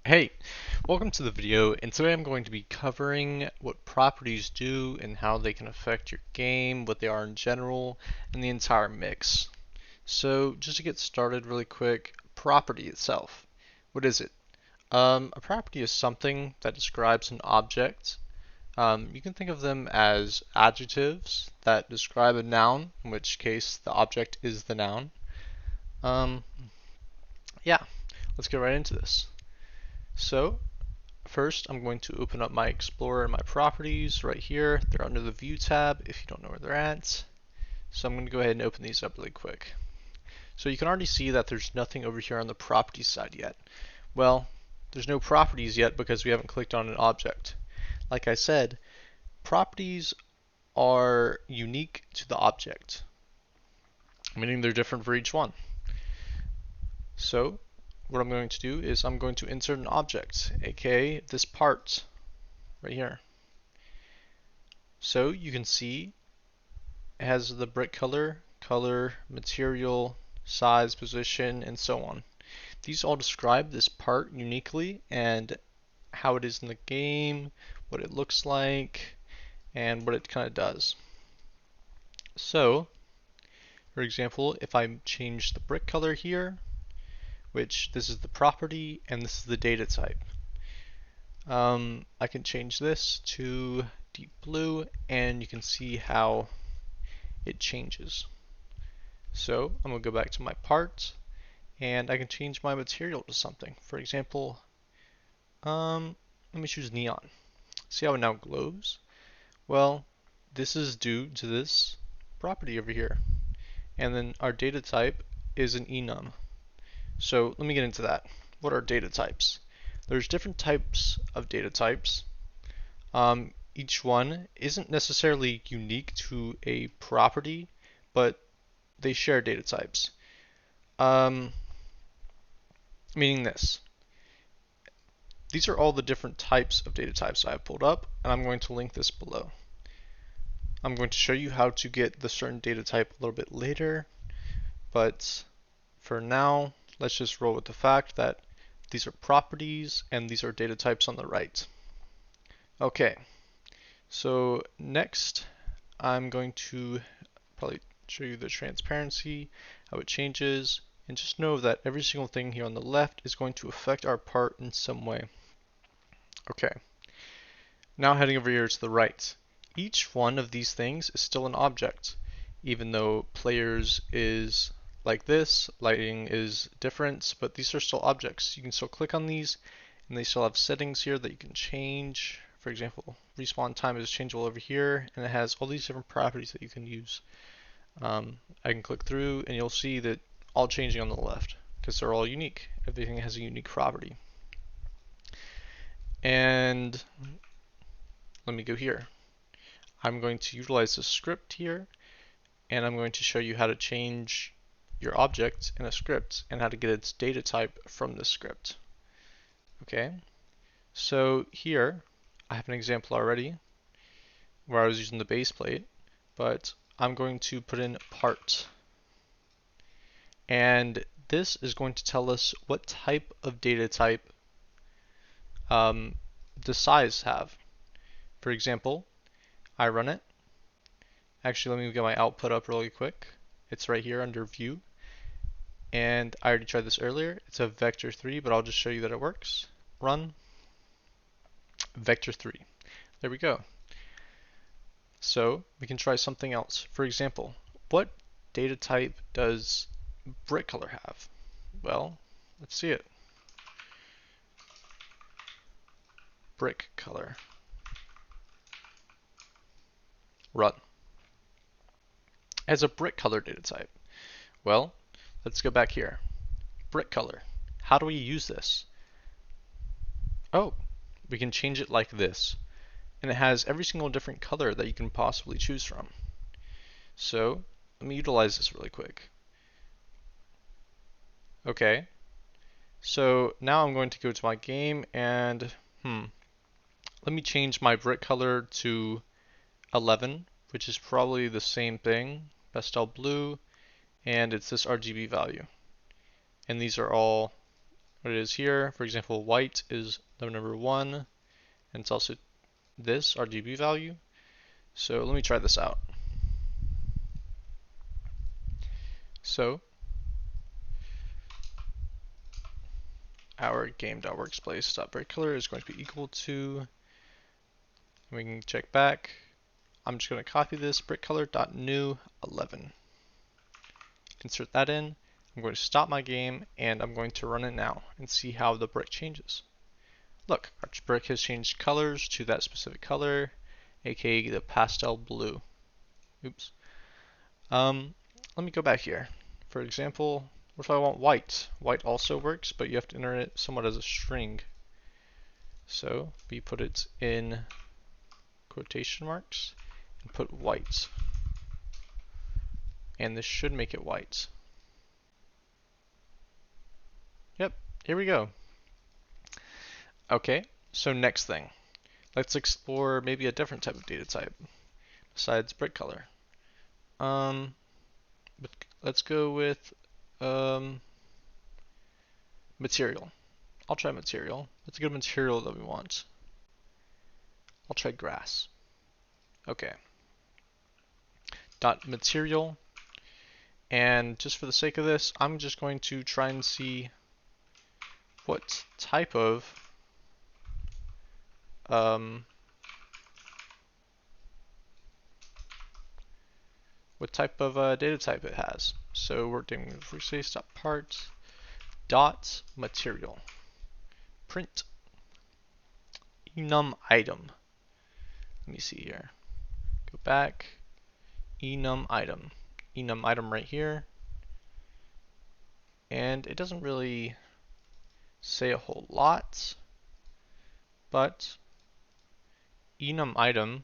Hey, welcome to the video, and today I'm going to be covering what properties do and how they can affect your game, what they are in general, and the entire mix. So just to get started really quick, property itself. What is it? A property is something that describes an object. You can think of them as adjectives that describe a noun, in which case the object is the noun. Um, yeah, let's get right into this. So first, I'm going to open up my Explorer and my properties right here. They're under the View tab if you don't know where they're at. So I'm going to go ahead and open these up really quick. So you can already see that there's nothing over here on the properties side yet. Well, there's no properties yet because we haven't clicked on an object. Like I said, properties are unique to the object, meaning they're different for each one. So what I'm going to do is I'm going to insert an object, aka this part right here. So you can see it has the brick color, material, size, position, and so on. These all describe this part uniquely and how it is in the game, what it looks like, and what it kind of does. So, for example, if I change the brick color here, which this is the property and this is the data type, I can change this to deep blue and you can see how it changes. So I'm going to go back to my parts and I can change my material to something. For example, let me choose neon. See how it now glows? Well, this is due to this property over here. And then our data type is an enum. So let me get into that. What are data types? There's different types of data types. Each one isn't necessarily unique to a property, but they share data types. Meaning this. These are all the different types of data types I have pulled up, and I'm going to link this below. I'm going to show you how to get the certain data type a little bit later, but for now, let's just roll with the fact that these are properties and these are data types on the right. Okay, so next I'm going to probably show you the transparency, how it changes, and just know that every single thing here on the left is going to affect our part in some way. Okay, now heading over here to the right. Each one of these things is still an object, even though players is like this, lighting is different, but these are still objects. You can still click on these, and they still have settings here that you can change. For example, respawn time is changeable over here, and it has all these different properties that you can use. I can click through, and you'll see that all changing on the left, because they're all unique. Everything has a unique property. And let me go here. I'm going to utilize the script here, and I'm going to show you how to change your object in a script and how to get its data type from the script. Okay, so here I have an example already where I was using the base plate, but I'm going to put in part. And this is going to tell us what type of data type the size have. For example, I run it. Actually, let me get my output up really quick. It's right here under view. And I already tried this earlier. It's a vector 3, but I'll just show you that it works. Run. Vector 3. There we go. So we can try something else. For example, what data type does brick color have? Well, let's see it. Brick color. Run. As a brick color data type. Well, let's go back here. Brick color. How do we use this? Oh, we can change it like this. And it has every single different color that you can possibly choose from. So let me utilize this really quick. Okay, so now I'm going to go to my game and let me change my brick color to 11, which is probably the same thing, pastel blue, and it's this RGB value. And these are all what it is here. For example, white is the number 1, and it's also this RGB value. So let me try this out. So our game.workspace.breakcolor is going to be equal to, we can check back. I'm just going to copy this breakcolor.new11. Insert that in. I'm going to stop my game and I'm going to run it now and see how the brick changes. Look, our brick has changed colors to that specific color, aka the pastel blue. Oops. Let me go back here. For example, what if I want white? White also works, but you have to enter it somewhat as a string. So we put it in quotation marks and put white. And this should make it white. Yep, here we go. Okay, so next thing. Let's explore maybe a different type of data type besides brick color. But let's go with material. I'll try material. Let's get a material that we want. I'll try grass. Okay. Dot material. And just for the sake of this, I'm just going to try and see what type of data type it has. So we're doing workspace.part dot material. Print enum item. Let me see here. Go back. Enum item. Enum item right here. And it doesn't really say a whole lot, but enum item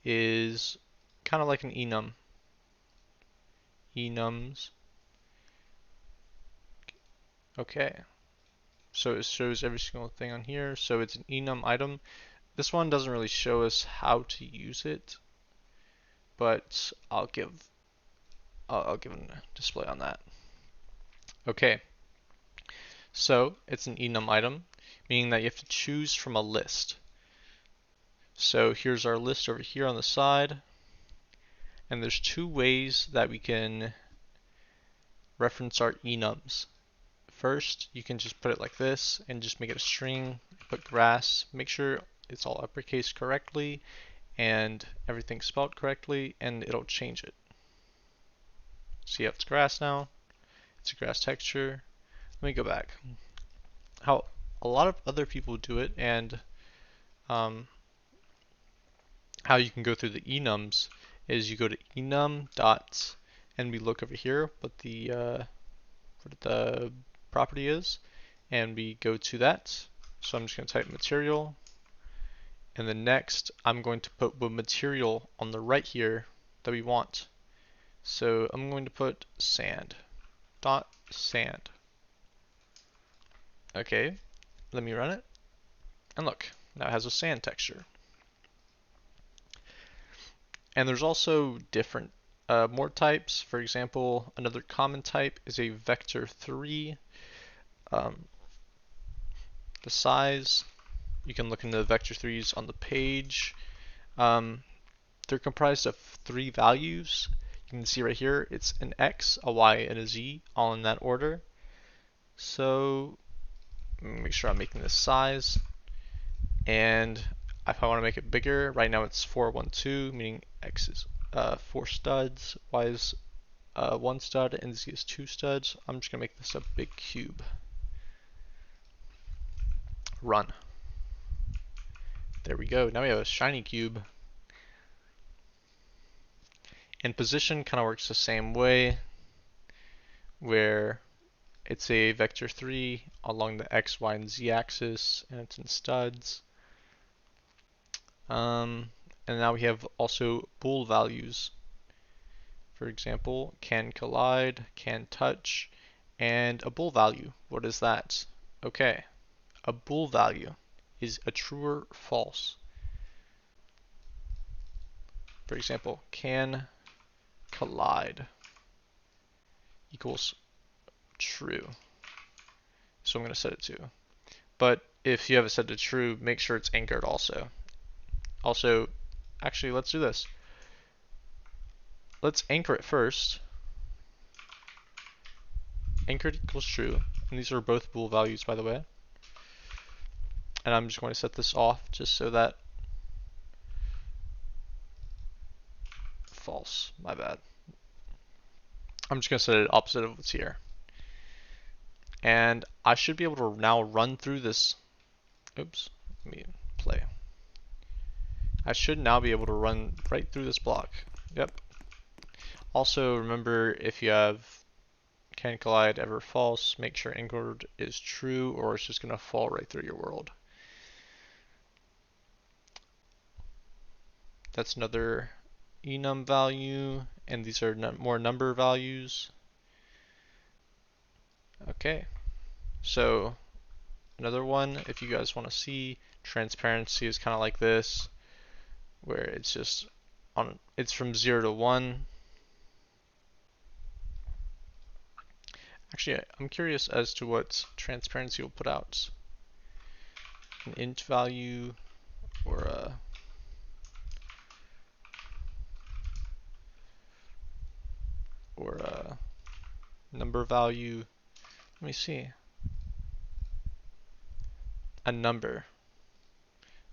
is kind of like an enum. Enums. Okay. So it shows every single thing on here. So it's an enum item. This one doesn't really show us how to use it, but I'll give a display on that. Okay. So it's an enum item, meaning that you have to choose from a list. So here's our list over here on the side, and there's two ways that we can reference our enums. First, you can just put it like this and just make it a string, put grass, make sure it's all uppercase correctly and everything's spelled correctly, and it'll change it. See how it's grass now? It's a grass texture. Let me go back. How a lot of other people do it, and how you can go through the enums is you go to enum dot, and we look over here what the property is, and we go to that. So I'm just going to type material, and then next I'm going to put the material on the right here that we want. So I'm going to put sand dot sand. Okay, let me run it, and look, now it has a sand texture. And there's also different more types. For example, another common type is a vector3. The size, you can look into the vector3s on the page. They're comprised of 3 values. You can see right here, it's an X, a Y, and a Z, all in that order. So make sure I'm making this size. And if I want to make it bigger, right now it's 412, meaning X is 4 studs, Y is 1 stud, and Z is 2 studs. I'm just going to make this a big cube. Run. There we go. Now we have a shiny cube. And position kind of works the same way, where it's a vector 3 along the X, Y, and Z axis, and it's in studs. And now we have also bool values. For example, can collide, can touch, and a bool value. What is that? Okay, a bool value is a true or false. For example, can collide equals true. so I'm going to set it to. But if you have it set to true, make sure it's anchored also. Also, actually, let's do this. Let's anchor it first. Anchored equals true, and these are both bool values, by the way. And I'm just going to set this off just so that false, my bad. I'm just going to set it opposite of what's here. And I should be able to now run through this. Oops, let me play. I should now be able to run right through this block. Yep. Also, remember, if you have can collide ever false, make sure anchored is true, or it's just going to fall right through your world. That's another enum value, and these are more number values. Okay, so another one, if you guys want to see, transparency is kind of like this, where it's just it's from 0 to 1. Actually, I'm curious as to what transparency will put out. An int value or a number value. Let me see. A number.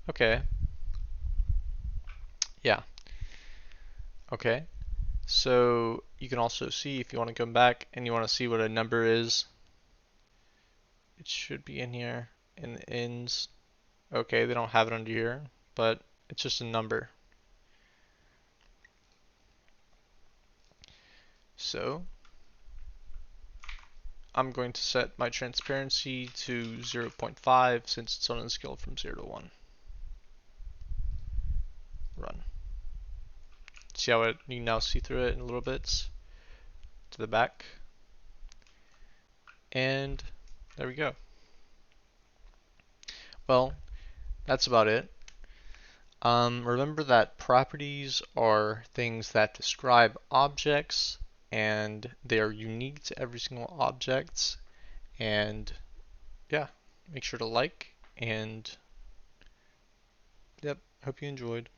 Okay. Yeah. Okay. So you can also see, if you want to come back and you want to see what a number is, it should be in here in the ends. Okay, they don't have it under here, but it's just a number. So I'm going to set my transparency to 0.5 since it's on a scale from 0 to 1. Run. See how you can now see through it in little bits to the back. And there we go. Well, that's about it. Remember that properties are things that describe objects, and they are unique to every single object. And yeah, make sure to like, and yep, hope you enjoyed.